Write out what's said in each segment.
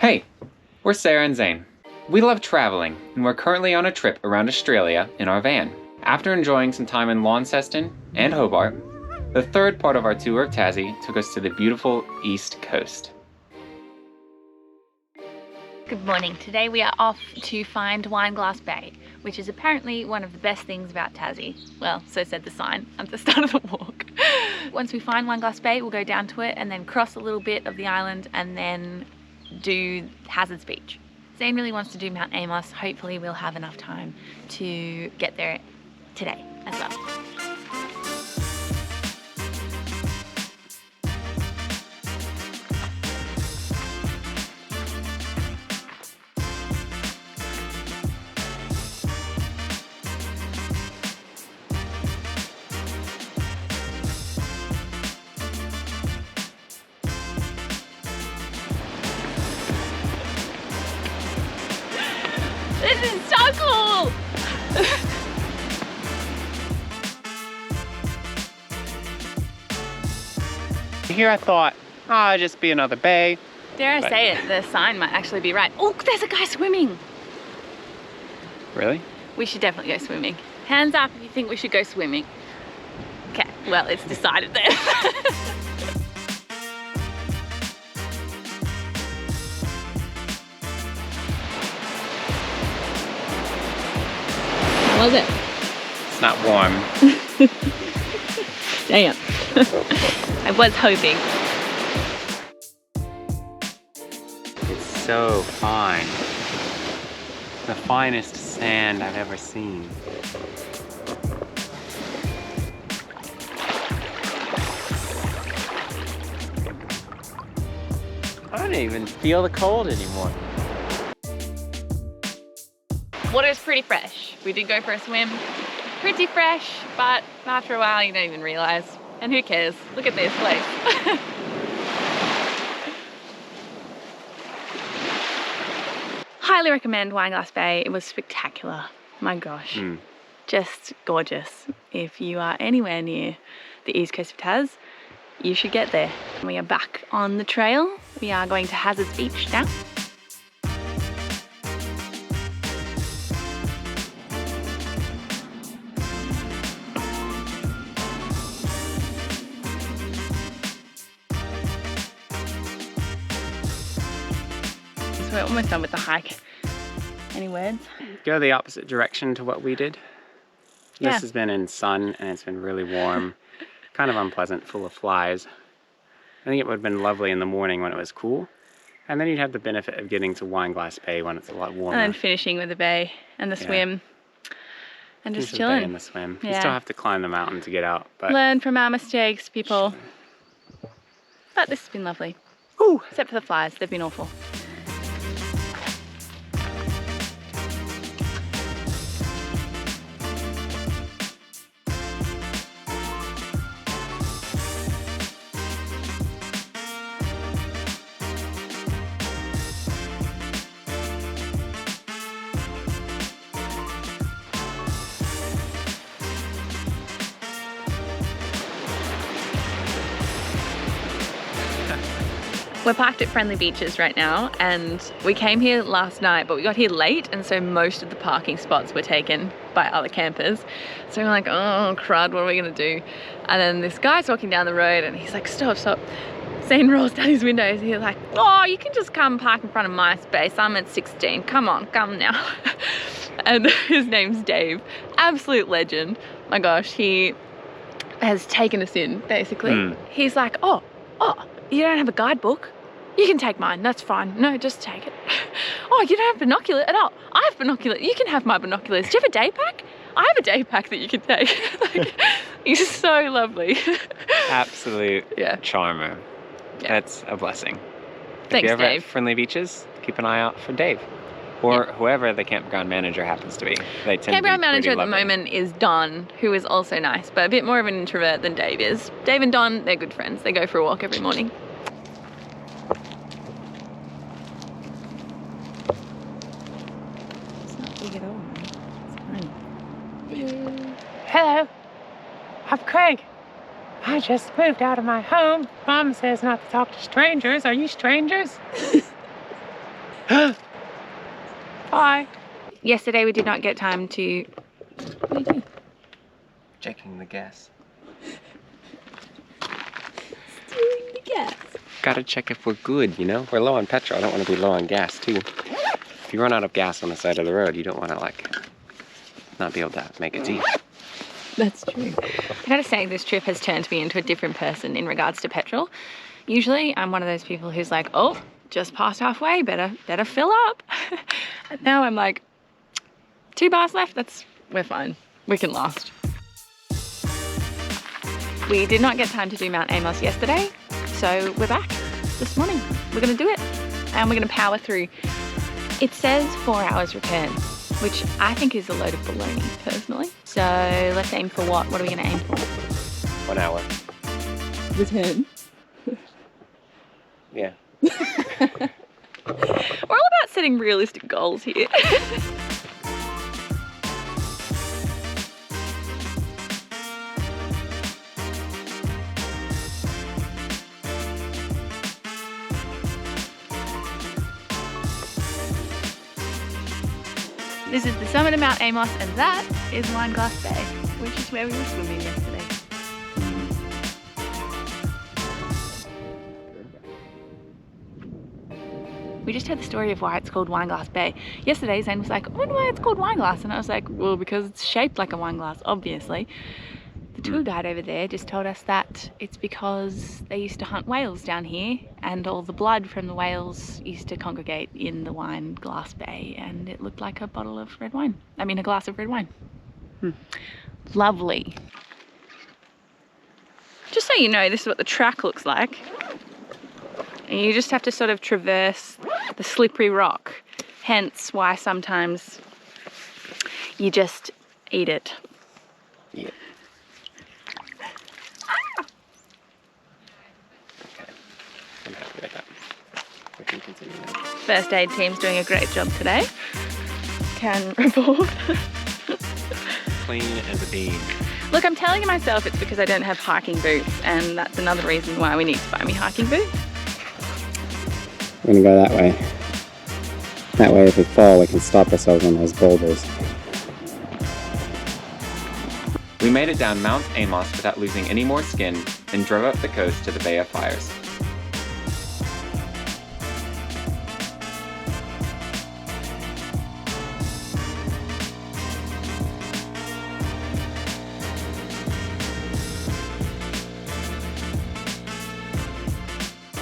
Hey, we're Sarah and Zane. We love traveling, and we're currently on a trip around Australia in our van. After enjoying some time in Launceston and Hobart, the third part of our tour of Tassie took us to the beautiful East Coast. Good morning. Today we are off to find Wineglass Bay, which is apparently one of the best things about Tassie. Well, so said the sign at the start of the walk. Once we find Wineglass Bay, we'll go down to it and then cross a little bit of the island and then do Hazards Beach. Zane really wants to do Mount Amos. Hopefully we'll have enough time to get there today as well. This is so cool! Here I thought, it'd just be another bay. Dare I say it, the sign might actually be right. Oh, there's a guy swimming! Really? We should definitely go swimming. Hands up if you think we should go swimming. Okay, well, it's decided there. How was it? It's not warm. Damn. I was hoping. It's so fine. The finest sand I've ever seen. I don't even feel the cold anymore. Water's pretty fresh. We did go for a swim. Pretty fresh, but after a while you don't even realise. And who cares? Look at this place. Highly recommend Wineglass Bay. It was spectacular. My gosh. Just gorgeous. If you are anywhere near the east coast of Tas, you should get there. We are back on the trail. We are going to Hazards Beach now. We're almost done with the hike. Any words? Go the opposite direction to what we did. Yeah. This has been in sun and it's been really warm, kind of unpleasant, full of flies. I think it would have been lovely in the morning when it was cool. And then you'd have the benefit of getting to Wineglass Bay when it's a lot warmer. And then finishing with the bay and the swim and just chilling. The bay and the swim. You still have to climb the mountain to get out. But learn from our mistakes, people. But this has been lovely. Ooh. Except for the flies, they've been awful. We're parked at Friendly Beaches right now, and we came here last night, but we got here late, and so most of the parking spots were taken by other campers. So we're like, oh crud, what are we gonna do? And then this guy's walking down the road and he's like, stop, stop. Zane rolls down his windows and he's like, oh, you can just come park in front of my space. I'm at 16, come on, come now. And his name's Dave, absolute legend. My gosh, he has taken us in, basically. He's like, oh, you don't have a guidebook? You can take mine, that's fine. No, just take it. Oh, you don't have binoculars? No, I have binoculars. You can have my binoculars. Do you have a day pack? I have a day pack that you can take. Like, he's so lovely. Absolute charmer. Yeah. That's a blessing. Thanks, if you're ever Dave. at Friendly Beaches, keep an eye out for Dave. Or whoever the campground manager happens to be. They tend to be Campground manager at the lovely. moment is Don, who is also nice, but a bit more of an introvert than Dave is. Dave and Don, they're good friends. They go for a walk every morning. It's not big at all, right? It's fine. Hello, I'm Craig. I just moved out of my home. Mom says not to talk to strangers. Are you strangers? Bye. Yesterday we did not get time to... What do you do? Checking the gas. Stealing the gas. Gotta check if we're good, you know? We're low on petrol. I don't want to be low on gas, too. If you run out of gas on the side of the road, you don't want to, like, not be able to make it to you. That's true. I gotta say, this trip has turned me into a different person in regards to petrol. Usually, I'm one of those people who's like, oh, just past halfway, better fill up. And now I'm like, 2 bars left, we're fine. We can last. We did not get time to do Mount Amos yesterday, so we're back this morning. We're gonna do it, and we're gonna power through. It says 4 hours return, which I think is a load of baloney, personally. So let's aim for what? What are we gonna aim for? 1 hour. Return. Yeah. We're all about setting realistic goals here. This is the summit of Mount Amos, and that is Wineglass Bay, which is where we were swimming yesterday. We just heard the story of why it's called Wineglass Bay. Yesterday, Zane was like, I wonder why it's called Wineglass. And I was like, well, because it's shaped like a wine glass, obviously. The tour guide over there just told us that it's because they used to hunt whales down here, and all the blood from the whales used to congregate in the Wineglass Bay, and it looked like a bottle of red wine. I mean, a glass of red wine. Lovely. Just so you know, this is what the track looks like. And you just have to sort of traverse the slippery rock, hence why sometimes you just eat it. Yeah. Okay. I'm happy with that. We can continue now. First aid team's doing a great job today. Can report. Clean as a bean. Look, I'm telling myself it's because I don't have hiking boots, and that's another reason why we need to buy me hiking boots. We're gonna go that way. That way if we fall, we can stop ourselves on those boulders. We made it down Mount Amos without losing any more skin and drove up the coast to the Bay of Fires.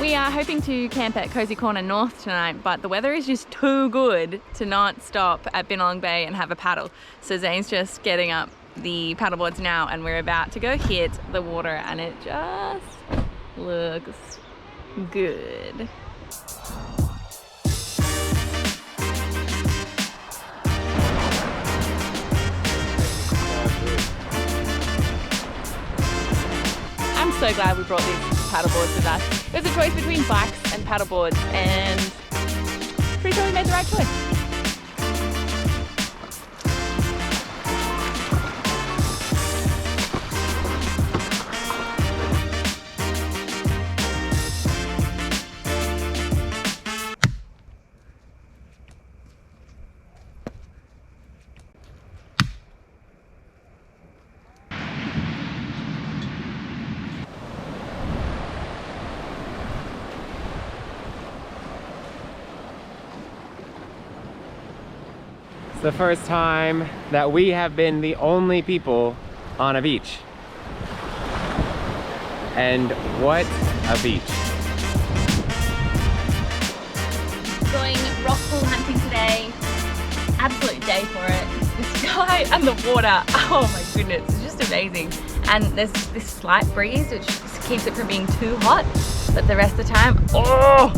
We are hoping to camp at Cozy Corner North tonight, but the weather is just too good to not stop at Binalong Bay and have a paddle. So Zane's just getting up the paddleboards now, and we're about to go hit the water, and it just looks good. I'm so glad we brought these paddleboards with us. It was a choice between bikes and paddleboards, and pretty sure we made the right choice. It's the first time that we have been the only people on a beach. And what a beach. Going rock pool hunting today. Absolute day for it. The sky and the water, oh my goodness, it's just amazing. And there's this slight breeze which just keeps it from being too hot, but the rest of the time, oh!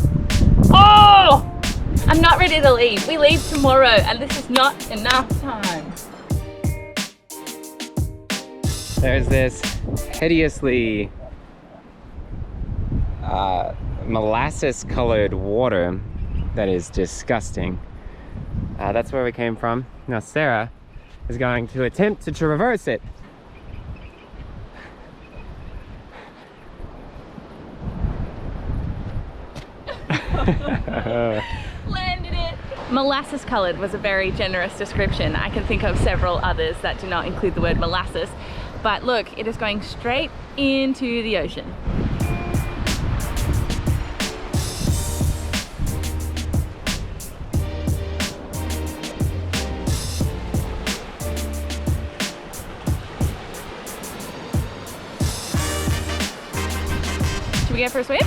I'm not ready to leave. We leave tomorrow and this is not enough time. There's this hideously molasses colored water that is disgusting. That's where we came from. Now Sarah is going to attempt to traverse it. Landed Molasses coloured was a very generous description. I can think of several others that do not include the word molasses. But look, it is going straight into the ocean. Should we go for a swim?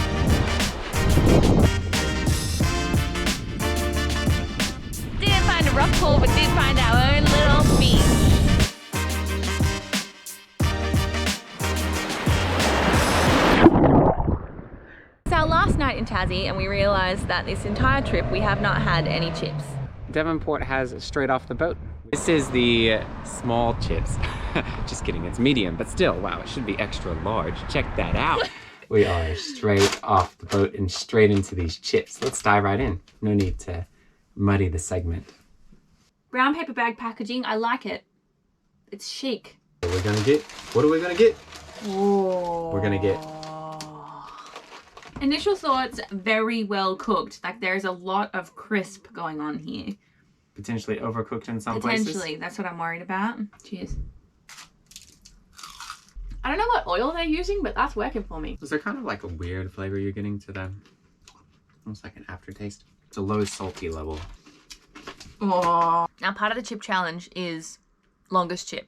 Didn't find a rock pool, but did find our own little beach. It's our last night in Tassie and we realised that this entire trip we have not had any chips. Devonport has straight off the boat. This is the small chips. Just kidding, it's medium, but still, wow, it should be extra large. Check that out. We are straight off the boat and straight into these chips. Let's dive right in. No need to muddy the segment. Brown paper bag packaging, I like it. It's chic. What are we gonna get? What are we gonna get? Whoa. We're gonna get... Initial thoughts, very well cooked. Like there's a lot of crisp going on here. Potentially overcooked in some places. Potentially, that's what I'm worried about. Cheers. I don't know what oil they're using, but that's working for me. Is there kind of like a weird flavor you're getting to them? Almost like an aftertaste. It's a low salty level. Oh. Now part of the chip challenge is longest chip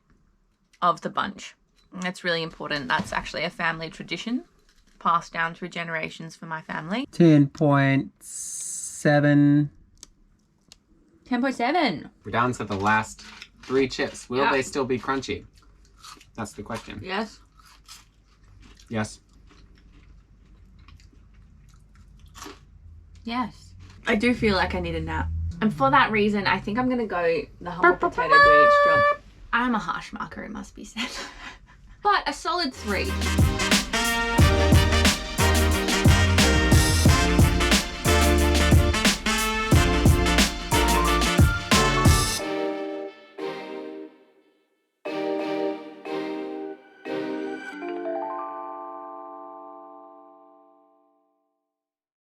of the bunch. That's really important. That's actually a family tradition passed down through generations for my family. 10.7. 10.7. We're down to the last 3 chips. Will they still be crunchy? That's the question. Yes. Yes. Yes. I do feel like I need a nap. And for that reason, I think I'm going to go the whole potato do each job. I'm a harsh marker, it must be said. But a solid 3.